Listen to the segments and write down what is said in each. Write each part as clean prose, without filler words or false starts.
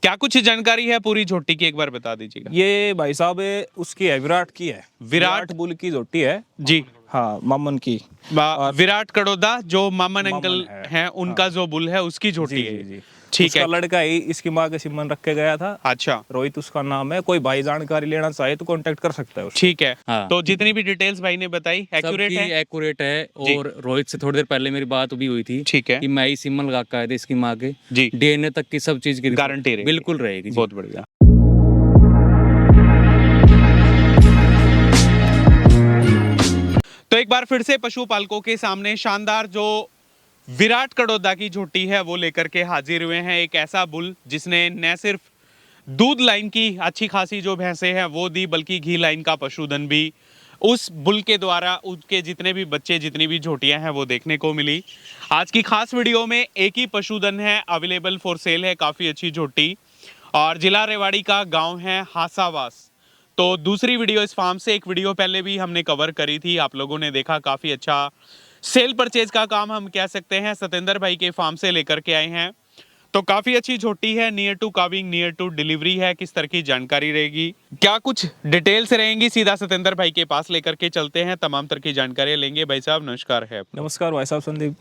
क्या कुछ जानकारी है पूरी झोटी की, एक बार बता दीजिएगा। ये भाई साहब उसकी है, विराट की है। विराट बुल की झोटी है जी। हाँ, मामन की। विराट कड़ोदा जो मामन मामन अंकल है। हैं उनका जो बुल है उसकी झोटी जी है। जी जी। ठीक उसका है। लड़का ही इसकी माँ के सिमन रख के गया था। अच्छा, रोहित उसका नाम है। कोई भाई जानकारी लेना चाहे तो कांटेक्ट कर सकता है उससे। ठीक है। हाँ। तो जितनी भी डिटेल्स भाई ने बताई एक्यूरेट सबकी है। एक्यूरेट है। जी। और रोहित से थोड़ी देर पहले मेरी बात भी हुई थी। ठीक है। कि मैं ही सिमन लगा के आए थे इसकी माँ के। जी। डीएनए तक की सब चीज की गारंटी रहेगी। बिल्कुल रहेगी जी। बहुत बढ़िया। तो एक बार फिर से पशुपालकों के सामने शानदार जो विराट कड़ोदा की झोटी है वो लेकर के हाजिर हुए हैं। एक ऐसा बुल जिसने न सिर्फ दूध लाइन की अच्छी खासी जो भैंसे हैं वो दी, बल्कि घी लाइन का पशुधन भी उस बुल के द्वारा उसके जितने भी बच्चे, जितनी भी झोटियां हैं वो देखने को मिली। आज की खास वीडियो में एक ही पशुधन है अवेलेबल फॉर सेल है, काफ़ी अच्छी झोटी, और जिला रेवाड़ी का गांव है हासावास। तो दूसरी वीडियो इस फार्म से एक वीडियो पहले भी हमने कवर करी थी, आप लोगों ने देखा। काफ़ी अच्छा सेल परचेज का काम हम कह सकते हैं सतेंद्र भाई के फार्म से लेकर के आए हैं। तो काफ़ी अच्छी झोटी है, near to calving, near to delivery है। किस तरह की जानकारी रहेगी, क्या कुछ डिटेल्स रहेंगी, सीधा सतेंद्र भाई के पास लेकर के चलते हैं, तमाम तरह की जानकारी लेंगे। भाई साहब नमस्कार है। नमस्कार भाई साहब संदीप।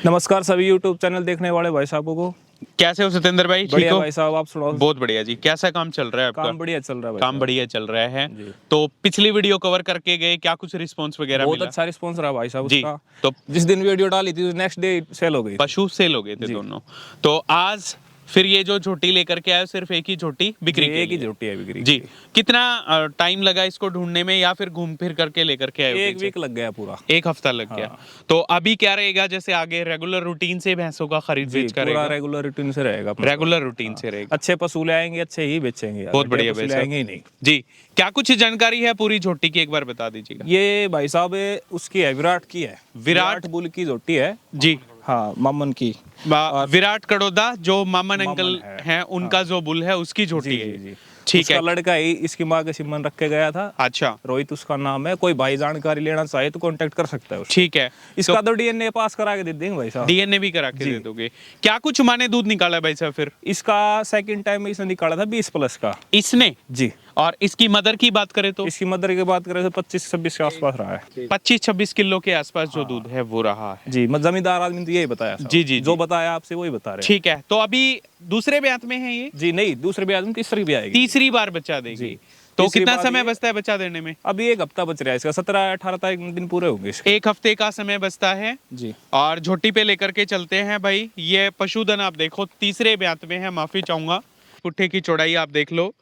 नमस्कार सभी यूट्यूब चैनल देखने वाले भाई साहबों को। कैसे हो सतेंद्र भाई? ठीक बढ़िया हो? भाई साहब, आप सुनाओ। बहुत बढ़िया जी। कैसा काम चल रहा है आपका? काम बढ़िया चल रहा है भाई काम साहब। बढ़िया चल रहा है। जी। तो पिछली वीडियो कवर करके गए, क्या कुछ रिस्पांस वगैरह बहुत मिला? अच्छा रिस्पॉन्स रहा भाई साहब जी। उसका। तो जिस दिन वीडियो डाली थी नेक्स्ट डे सेल हो गई। पशु सेल हो गए थे जी। दोनों। तो आज फिर ये जो झोटी लेकर के आए, सिर्फ एक ही झोटी बिक्री के एक ही लिए? झोटी है बिक्री जी। की। कितना टाइम लगा इसको ढूंढने में, या फिर घूम फिर करके लेकर के आए हो? एक कहीं से? वीक लग गया पूरा। एक हफ्ता लग गया। तो अभी क्या रहेगा, जैसे आगे रेगुलर रूटीन से भैंसों का खरीद जी, बेच पूरा करेगा? रेगुलर रूटीन से रहेगा अपना। रेगुलर रूटीन से रहेगा। अच्छे पशु ले आएंगे, अच्छे ही बेचेंगे यार। बहुत घटिया बढ़िया पशु भाई ले आएंगे ही नहीं। साहब जी। क्या कुछ जानकारी है पूरी झोटी की, एक बार बता दीजिएगा। ये भाई साहब उसकी है, विराट की है। विराट बुल की झोटी है जी। हाँ, मामन की। विराट कड़ोदा जो मामन मामन अंकल है। हैं उनका जो बुल है उसकी झोटी जी है। जी जी। ठीक उसका है। लड़का ही इसकी माँ के सिमन रख के गया था। अच्छा, रोहित उसका नाम है। कोई भाई जानकारी लेना चाहे तो कांटेक्ट कर सकता है उससे। ठीक है। इसका तो डीएनए पास करा के दे देंगे भाई साहब। डीएनए भी करा के जी। दे दोगे? क्या कुछ माने दूध निकाला भाई साहब फिर? इसका सेकंड टाइम इसने निकाला था 20 प्लस का। इसने? जी। और इसकी मदर की बात करें तो? इसकी मदर की बात करें तो 25-26 के आसपास रहा है। 25-26 किलो के आसपास जो दूध है वो रहा है। जी, जमींदार आदमी तो यही बताया साहब। जी, जी, जो जी। बताया आपसे वही बता रहे हैं। ठीक है। तो अभी दूसरे ब्यात में है ये? जी नहीं, दूसरे ब्याह में तीसरी भी आएगी। तीसरी बार बच्चा देगी? जी। तो तीसरी कितना बार समय ये- बचता है बच्चा देने में? अभी एक हफ्ता बच रहा है इसका। 17-18 तारीख दिन पूरे होंगे इसके। एक हफ्ते का समय बचता है। जी। और झोटी पे लेकर के चलते हैं भाई। ये पशुधन आप देखो तीसरे ब्यात में है, माफी चाहूंगा। पुट्ठे की चौड़ाई आप देख लो,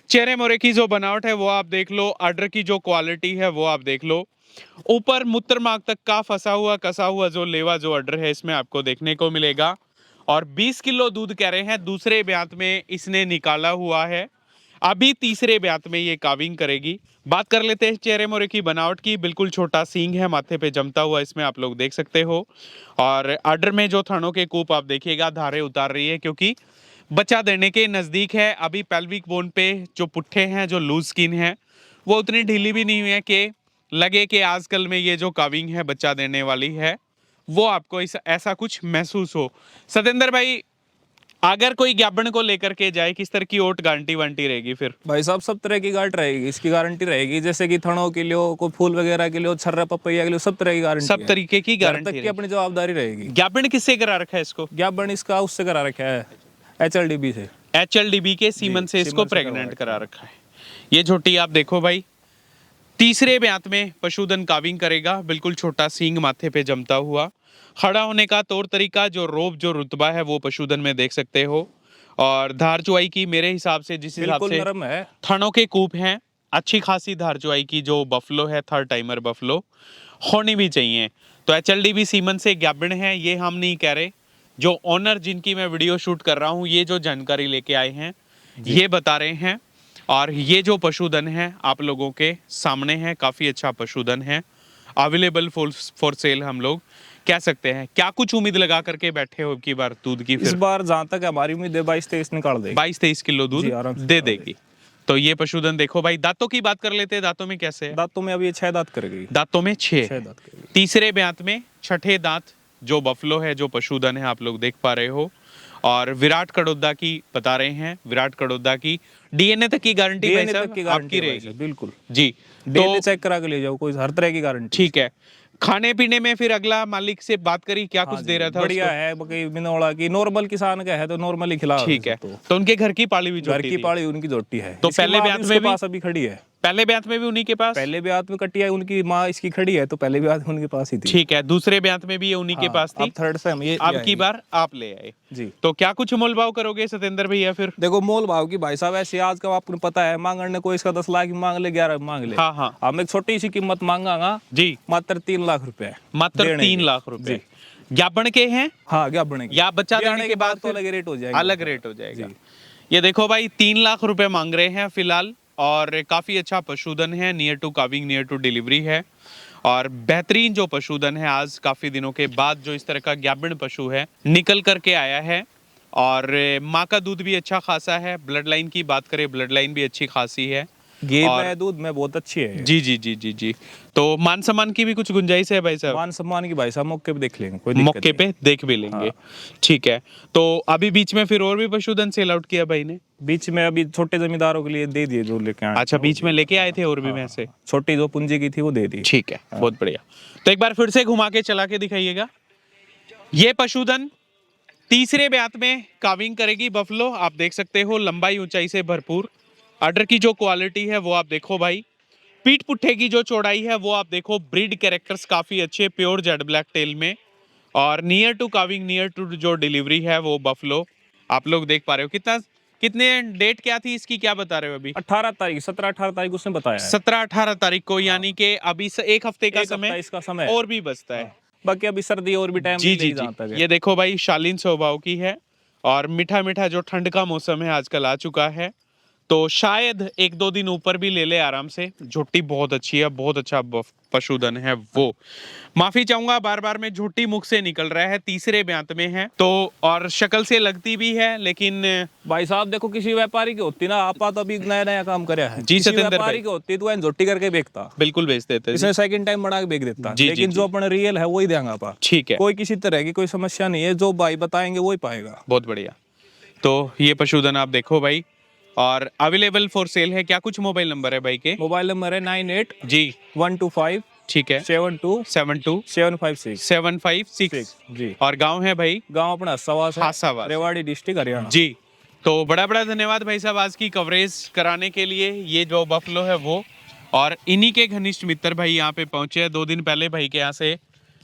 चेहरे मोरे की जो बनावट है वो आप देख लो, आर्डर की जो क्वालिटी है वो आप देख लो। ऊपर मूत्र मार्ग तक का फंसा हुआ कसा हुआ जो लेवा जो आर्डर है इसमें आपको देखने को मिलेगा। और 20 किलो दूध कह रहे हैं दूसरे ब्यात में इसने निकाला हुआ है। अभी तीसरे ब्यात में ये काविंग करेगी। बात कर लेते हैं चेहरे मोरे की बनावट की। बिल्कुल छोटा सींग है माथे पे जमता हुआ, इसमें आप लोग देख सकते हो। और आर्डर में जो थनों के कूप आप देखिएगा, धारे उतार रही है क्योंकि बच्चा देने के नज़दीक है। अभी पेल्विक बोन पे जो पुट्ठे हैं, जो लूज स्किन है, वो उतनी ढीली भी नहीं हुई है कि लगे कि आजकल में ये जो काविंग है बच्चा देने वाली है, वो आपको ऐसा कुछ महसूस हो। सतेंद्र भाई, अगर कोई ज्ञापन को लेकर के जाए, किस तरह की ओट गारंटी वारंटी रहेगी फिर? भाई साहब सब तरह की गारंटी रहेगी, इसकी गारंटी रहेगी। जैसे कि थनों के लिए, कोई फूल वगैरह के लिए, छर्रा पपैया के लिए, सब तरह की गारंटी सब है। तरीके की घर गारंटी तक की अपनी जवाबदारी रहेगी। ज्ञापन किससे करा रखा है इसको? ज्ञापन इसका उससे करा रखा है, HLDB से। HLDB के सीमन से इसको सीमन से प्रेग्नेंट करा रखा है। ये झोटी आप देखो भाई, तीसरे ब्यात में पशुधन काविंग करेगा। बिल्कुल छोटा सींग माथे पे जमता हुआ, खड़ा होने का तौर तरीका, जो रोब जो रुतबा है वो पशुधन में देख सकते हो। और धार चुआई की मेरे हिसाब से, जिस हिसाब बिल्कुल से नरम है। थनों के कूप हैं, अच्छी खासी धार चुआई की जो बफलो है, थर्ड टाइमर बफलो होनी भी चाहिए। तो HLDB सीमन से ज्ञापन है, ये हम नहीं कह रहे। जो ऑनर जिनकी मैं वीडियो शूट कर रहा हूँ, ये जो जानकारी लेके आए हैं ये बता रहे हैं। और ये जो पशुधन है आप लोगों के सामने है, काफ़ी अच्छा पशुधन है, अवेलेबल फॉर सेल हम लोग कह सकते हैं। क्या कुछ उम्मीद लगा करके बैठे हो की बार दूध की? इस फिर बार जहाँ तक हमारी उम्मीद है 22-23 निकाल देगी। 22-23 किलो दूध जी, आराम से दे निकाल देगी। तो ये पशुधन देखो भाई। दांतों की बात कर लेते हैं, दांतों में कैसे है? दांतों में अभी ये 6 दांत करेगी। दांतों में 6 6 दांत करेगी। तीसरे ब्यात में छठे दांत जो बफलो है, जो पशुधन है, आप लोग देख पा रहे हो। और विराट कड़ोदा की बता रहे हैं, विराट कड़ोदा की डीएनए तक की गारंटी भाई डीएनए तक की साहब गारंटी आपकी है भाई रहेगी। साहब, बिल्कुल जी डीएनए तो चेक करा के ले जाओ, कोई हर तरह की गारंटी। ठीक है। खाने पीने में फिर अगला मालिक से बात करी, क्या हाँ कुछ जी, दे रहा था बढ़िया उसको? है, बाकी बिनौला की नॉर्मल किसान का है तो नॉर्मल ही खिला ठीक है, तो तो उनके घर की पाली हुई घर जोटी की थी। पाड़ी उनकी जोटी है। तो इसकी पहले माँ ब्याह भी में उसके भी पास अभी खड़ी है। पहले ब्याह में भी उन्हीं के पास? पहले ब्याह में कटिया उनकी माँ इसकी खड़ी है, तो पहले ब्याह में उनके पास ही थी। ठीक है, दूसरे ब्याह में भी ये उन्हीं के हाँ, पास थी। अब थर्ड से हम ये अब ले की आएंगे। बार आप ले आए। जी तो क्या कुछ मोल भाव करोगे सतेंद्र भैया फिर? देखो मोल भाव की भाई साहब ऐसे आज का आपको पता है, मांगने को इसका 10 लाख मांग ले, 11 मांग ले। हाँ हाँ हम एक छोटी सी कीमत मांगागा, जी, मात्र 3 लाख रुपए मात्र देने 3 के। लाख रुपए। जी ज्ञापन के हैं हाँ, क्या बनेगी या बच्चा देने आने के बाद तो फिर अलग रेट हो जाएगा। अलग रेट हो जाएगा। जी। ये देखो भाई 3 लाख रुपए मांग रहे हैं फिलहाल, और काफी अच्छा पशुधन है, near to calving, near to delivery है, और बेहतरीन जो पशुधन है, आज काफी दिनों के बाद जो इस तरह का ग्याबिण पशु है निकल करके आया है। और माँ का दूध भी अच्छा खासा है। ब्लड लाइन की बात करें, ब्लड लाइन भी अच्छी खासी है। घी और- में दूध में बहुत अच्छी है। जी जी जी जी जी। तो मान सम्मान की भी कुछ गुंजाइश है भाई साहब? मान सम्मान की भाई साहब मौके पे देख लेंगे, कोई दिक्कत मौके नहीं। पे देख भी लेंगे। ठीक है, तो अभी बीच में फिर और भी पशुधन सेल आउट किया भाई ने? बीच में अभी छोटे जमींदारों के लिए दे दिए जो लेके आए। अच्छा, बीच में लेके आए थे और भी भैंसे? छोटी जो पूंजी की थी वो दे दी। ठीक है, बहुत बढ़िया। तो एक बार फिर से घुमा के चला के दिखाइएगा। ये पशुधन तीसरे ब्यात में काविंग करेगी बफलो, आप देख सकते हो, लंबाई ऊंचाई से भरपूर। अडर की जो क्वालिटी है वो आप देखो भाई, पीठ पुट्ठे की जो चौड़ाई है वो आप देखो, ब्रीड कैरेक्टर्स काफी अच्छे, प्योर जेड ब्लैक टेल में, और near to calving, near to जो डिलीवरी है वो बफलो आप लोग देख पा रहे हो। कितने डेट क्या थी इसकी, क्या बता रहे हो अभी? 18 तारीख 17-18 तारीख उसने बताया है। 17-18 तारीख को, यानी कि अभी से एक हफ्ते का एक हफ्ता समय इसका समय है। और भी बचता है। बाकी अभी सर्दी और भी टाइम जी जी जहाँ जी, तक है। ये देखो भाई, शालीन स्वभाव की है, और मीठा मीठा जो ठंड का मौसम है आजकल आ चुका है, तो शायद 1-2 दिन ऊपर भी ले ले आराम से। झोटी बहुत अच्छी है, बहुत अच्छा पशुधन है वो। माफी चाहूंगा, बार बार में झोटी मुख से निकल रहा है, तीसरे ब्यांत में है तो, और शक्ल से लगती भी है, लेकिन भाई साहब देखो, किसी व्यापारी की होती ना, आपा तो अभी नया नया काम करे है। जी, किसी सतेंद्र भाई। व्यापारी की होती तो झोटी करके बेचता, बिल्कुल बेच देते हैं। इसने सेकंड टाइम बना के बेच देता। जी, लेकिन जी, जो अपने रियल है वही देंगे आपा। ठीक है, कोई किसी तरह की कोई समस्या नहीं है, जो भाई बताएंगे वही पाएगा। बहुत बढ़िया। तो ये पशुधन आप देखो भाई, और अवेलेबल फॉर सेल है। क्या कुछ मोबाइल नंबर है भाई के? मोबाइल नंबर है 98 जी 125 ठीक है, 72 72 756 756। जी। और गांव है भाई? गांव अपना हसावास है, हसावास। रेवाड़ी डिस्ट्रिक्ट हरियाणा। जी, तो बड़ा बड़ा धन्यवाद भाई साहब आज की कवरेज कराने के लिए। ये जो बफलो है वो, और इन्हीं के घनिष्ठ मित्र भाई यहाँ पे पहुंचे हैं। 2 दिन पहले भाई के यहाँ से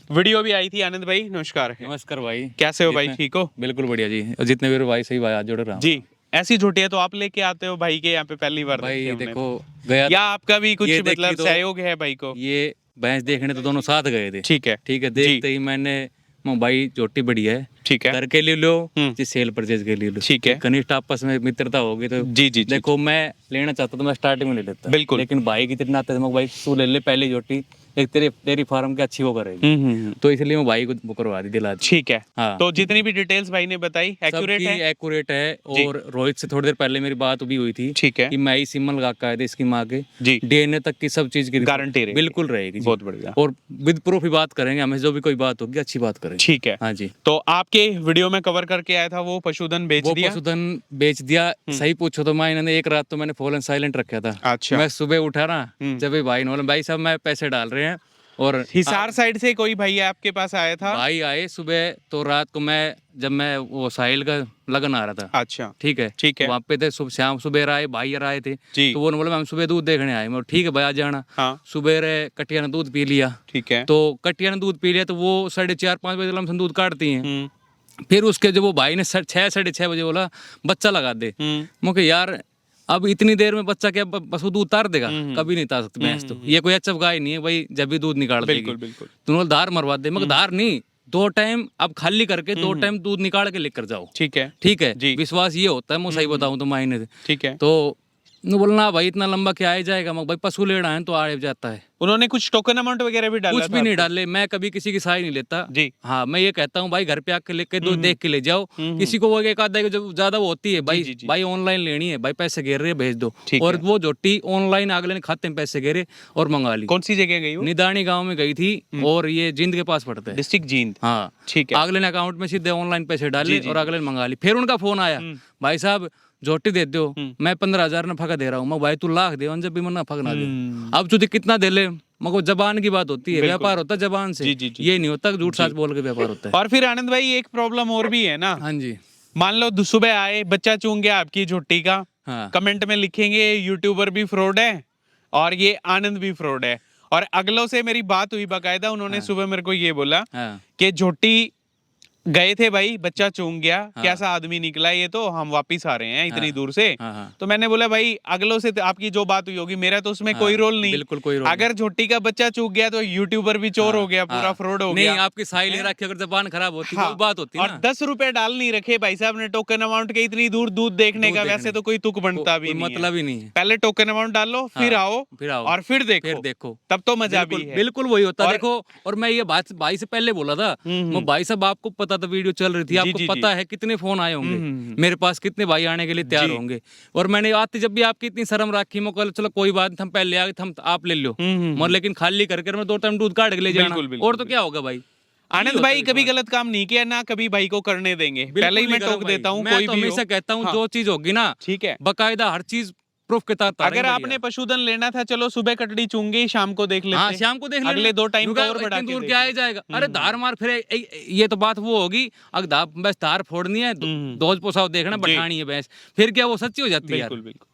वीडियो भी आई थी। आनंद भाई नमस्कार। नमस्कार भाई, कैसे हो भाई, ठीक हो? बिल्कुल बढ़िया जी। और जितने भी भाई सही भाई आज जुड़ रहा हूँ। जी, ऐसी झोटियां तो आप लेके आते हो भाई के यहाँ पे, पहली बार देखी भाई हमने। देखो गया या आपका भी कुछ ये देखी मतलब तो- सहयोग है भाई को? ये भैंस देखने तो दोनों साथ गए थे। ठीक है, ठीक है, देखते ही मैंने भाई झोटी बढ़िया है, ठीक है, घर के लिए लो हम्म। जिस सेल परचेज के लिए लो। ठीक है। कनिष्ठ आपस में मित्रता होगी तो जी जी जी, देखो मैं लेना चाहता तो मैं स्टार्टिंग में ले लेता, बिल्कुल। लेकिन भाई की इतनी नाते भाई तू ले ले पहली झोटी, एक तेरे डेयरी फार्म की अच्छी वो करेगी, तो इसलिए मैं भाई को वो करवा दी, दिला दी। ठीक है। हाँ। तो जितनी भी डिटेल्स भाई ने बताई एक्यूरेट है? एक्यूरेट है। जी। और रोहित से थोड़ी देर पहले मेरी बात भी हुई थी ठीक है कि मैं ही सिमन लगा के आए थे इसकी माँ के, जी, डीएनए तक की सब चीज की गारंटी रहेगी। बिल्कुल रहेगी जी। बहुत बढ़िया। और विद प्रूफ ही बात करेंगे, हमें जो भी कोई बात होगी अच्छी बात करेंगे। ठीक है। हाँ जी। तो आपके वीडियो में कवर करके आया था वो पशुधन बेच वो दिया? पशुधन बेच दिया। सही पूछो तो मैं इन्होंने एक रात तो मैंने फोन साइलेंट रखा था। अच्छा। मैं सुबह उठा ना, जब ये भाई ने बोला भाई साहब मैं पैसे डाल रहे हैं, और हिसार साइड से कोई भैया आपके पास आया था? भाई आए सुबह, तो रात को मैं जब मैं वो साहिल का लगन आ रहा था, अच्छा, ठीक है, ठीक है। वहाँ पे थे शाम सुबह आए भाई यार आए थे, जी। तो वो बोले हम सुबह दूध देखने आए। मैं ठीक है भाई आ जाना। हाँ, सुबह कटिया ने दूध पी लिया, ठीक है। तो कटिया ने दूध पी लिया तो वो 4:30-5 बजे लमसम दूध काटती हैं। हम्म, फिर उसके जब वो भाई ने 6-6:30 बजे बोला बच्चा लगा दे, मुझे यार अब इतनी देर में बच्चा क्या पशु दूध उतार देगा? कभी नहीं उतार सकती भैंस तो, ये कोई अच्छा गाय नहीं है भाई, जब भी दूध निकाल देगी। बिल्कुल बिल्कुल। तुम धार मरवा दे, मगर धार नहीं, 2 टाइम अब खाली करके 2 टाइम दूध निकाल के लेकर जाओ। ठीक है, ठीक है जी। विश्वास ये होता है, मैं सही बताऊं तो मायने से। ठीक है। तो नु बोलना भाई इतना लंबा क्या आ जाएगा, मगर भाई पशु लेना है तो आ जाता है। उन्होंने कुछ टोकन अमाउंट वगैरह भी डाला कुछ था भी नहीं आपको? डाले, मैं कभी किसी की सहाय नहीं लेता जी। हाँ, मैं ये कहता हूँ भाई घर पे आके लेके दो, देख के ले जाओ। किसी को वो एक आधा जब ज्यादा वो होती है भाई, जी, जी। भाई ऑनलाइन लेनी है भाई, पैसे गिर रहे हैं भेज दो, ठीक और है। वो झोटी ऑनलाइन अगले ने खाते में पैसे गिरे और मंगा ली। कौन सी जगह गई वो? निदानी गांव में गई थी, और ये जींद के पास पड़ता है। डिस्ट्रिक्ट जींद। हाँ ठीक है। अगले ने अकाउंट में सीधे ऑनलाइन पैसे डाले जी, जी, और अगले ने मंगा ली। फिर उनका फोन आया, भाई साहब झोटी दे दो, मैं 15,000 नफा दे रहा हूँ। मैं भाई तू लाख दे, जब भी मैं नफा ना दे, अब तुझे कितना दे ले, मगर जबान की बात होती है, व्यापार होता है जबान से। जी, जी, जी। ये नहीं होता झूठ साच बोल के व्यापार होता है। और फिर आनंद भाई एक प्रॉब्लम और भी है ना, हाँ जी। मान लो सुबह आए, बच्चा चूंग गया आपकी झोटी का, हाँ कमेंट में लिखेंगे यूट्यूबर भी फ्रॉड है और ये आनंद भी फ्रॉड है। और अगलों से मेरी बात हुई बाकायदा, उन्होंने सुबह मेरे को ये बोला हाँ कि झोटी गए थे भाई, बच्चा चूंग गया, कैसा आदमी निकला ये, तो हम वापिस आ रहे हैं इतनी दूर से। हाँ तो मैंने बोला भाई अगलों से तो आपकी जो बात हुई होगी, मेरा तो उसमें कोई रोल नहीं। बिल्कुल कोई रोल अगर झोटी का बच्चा चूक गया तो यूट्यूबर भी चोर हो गया, पूरा फ्रॉड हो नहीं, गया। आपकी सहाय ले रखी, अगर जबान खराब होती हाँ, वो बात होती और ना। 10 रुपए डाल नहीं रखे भाई साहब ने टोकन अमाउंट के, इतनी दूर दूध देखने का वैसे तो कोई तुक बनता भी नहीं है। मतलब ही नहीं है। पहले टोकन अमाउंट डालो, फिर आओ, फिर आओ और फिर फिर देखो, तब तो मजा भी है। बिल्कुल वही होता है। देखो, और मैं ये बात भाई से पहले बोला था, मैं भाई साहब आपको पता था वीडियो चल रही थी, आपको जी, पता है कितने फोन आए होंगे मेरे पास, कितने भाई आने के लिए तैयार होंगे, और मैंने आते जब भी आपकी इतनी शर्म रखी, मैं कहा चलो कोई बात नहीं, हम पहले आ गए, हम आप ले लो, मगर लेकिन खाली करके मैं 2 टाइम दूध काट के ले जाना, और तो क्या होगा भाई। आनंद भाई कभी गलत काम नहीं किया ना, कभी भाई को करने देंगे, पहले ही मैं टोक देता हूँ। कोई तो भी हमेशा कहता हूँ जो चीज होगी ना, ठीक है, बकायदा हर चीज प्रूफ के साथ। अगर आपने पशुधन लेना था, चलो सुबह कटड़ी चूंगी, शाम को देख लेते। हाँ शाम को देख लेना, अगले 2 टाइम का और बढ़ा के दूर देख क्या आ जाएगा। अरे धार मार फिर ये तो बात वो होगी, अगर बस धार फोड़नी है, दोज पोसाव देखना, बैठानी है भैंस, फिर क्या वो सच्ची हो जाती है। बिल्कुल बिल्कुल।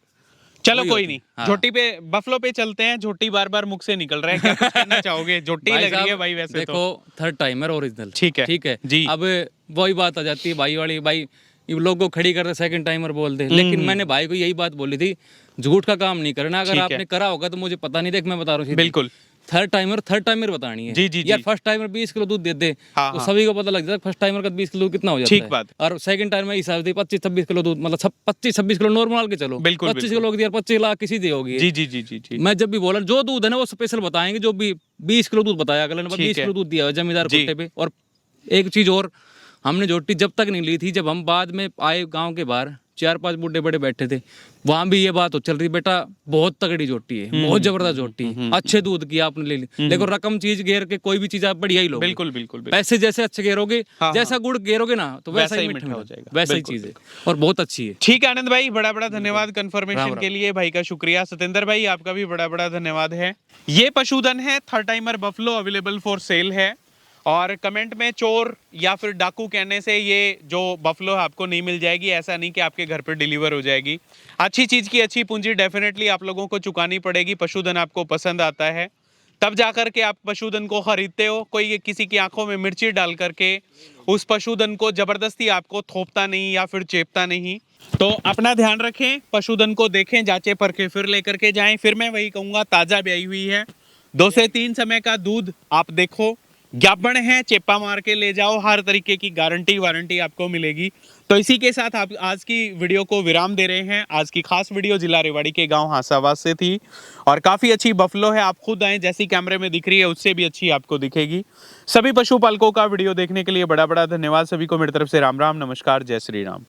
चलो कोई नहीं, झोटी पे बफलो पे चलते हैं। झोटी बार बार मुख से निकल रहा है, क्या कुछ कहना चाहोगे? झोटी लग रही है भाई वैसे देखो, तो। थर्ड टाइमर ओरिजिनल, ठीक है, ठीक है जी। अब वही बात आ जाती है भाई वाली, भाई ये लोग को खड़ी करते सेकंड टाइमर बोलते, लेकिन मैंने भाई को यही बात बोली थी, झूठ का काम नहीं करना। अगर आपने करा होगा तो मुझे पता नहीं, देख मैं बता रहा हूँ बिल्कुल। थर्ड टाइमर बतानी है। जी, जी, यार जी। फर्स्ट टाइमर 20 किलो दूध दे दे, हाँ, तो हाँ। सभी को पता लग जाता है फर्स्ट टाइमर का 20 किलो कितना हो जाता है। ठीक बात। और सेकंड टाइमर में हिसाब से 25-26 किलो दूध, मतलब 25-26 किलो नॉर्मल के चलो, बिल्कुल, 25 किलो की 25 लाख किसी दी होगी। जी जी जी जी जी। मैं जब भी बोला जो दूध है ना वो स्पेशल बताएंगे, जो भी 20 किलो दूध बताया अगले ने, 20 किलो दूध दिया जमींदार कुत्ते पे। और एक चीज और, हमने झोटी जब तक नहीं ली थी, जब हम बाद में आए गांव के बाहर, 4-5 बूढ़े बड़े बैठे थे, वहां भी ये बात हो चल रही, बेटा बहुत तगड़ी झोटी है, बहुत जबरदस्त झोटी है, अच्छे दूध की आपने ले ली, लेकिन रकम चीज गेर के कोई भी चीज आप बढ़िया ही लो। बिल्कुल बिल्कुल। पैसे जैसे अच्छे गेरोगे, हाँ, जैसा गुड़ गेरोगे ना तो वैसा ही मीठा हो जाएगा, वैसा ही चीज है, और बहुत अच्छी है। ठीक है आनंद भाई, बड़ा बड़ा धन्यवाद कंफर्मेशन के लिए, भाई का शुक्रिया। सतेंद्र भाई आपका भी बड़ा बड़ा धन्यवाद है। ये पशुधन है third timer buffalo, available for sale है। और कमेंट में चोर या फिर डाकू कहने से ये जो बफलो है आपको नहीं मिल जाएगी, ऐसा नहीं कि आपके घर पर डिलीवर हो जाएगी। अच्छी चीज़ की अच्छी पूंजी डेफिनेटली आप लोगों को चुकानी पड़ेगी। पशुधन आपको पसंद आता है तब जा कर के आप पशुधन को खरीदते हो। कोई किसी की आंखों में मिर्ची डाल करके उस पशुधन को जबरदस्ती आपको थोपता नहीं या फिर चेपता नहीं। तो अपना ध्यान रखें, पशुधन को देखें, जांचे परखें, फिर लेकर के जाएं। फिर मैं वही कहूँगा, ताज़ा ब्याई हुई है, 2 से 3 समय का दूध आप देखो, ज्ञापन है, चेपा मार के ले जाओ, हर तरीके की गारंटी वारंटी आपको मिलेगी। तो इसी के साथ आप आज की वीडियो को विराम दे रहे हैं। आज की खास वीडियो जिला रेवाड़ी के गांव हासावास से थी और काफ़ी अच्छी बफलो है। आप खुद आएँ, जैसी कैमरे में दिख रही है उससे भी अच्छी आपको दिखेगी। सभी पशुपालकों का वीडियो देखने के लिए बड़ा बड़ा धन्यवाद। सभी को मेरी तरफ से राम राम, नमस्कार, जय श्री राम।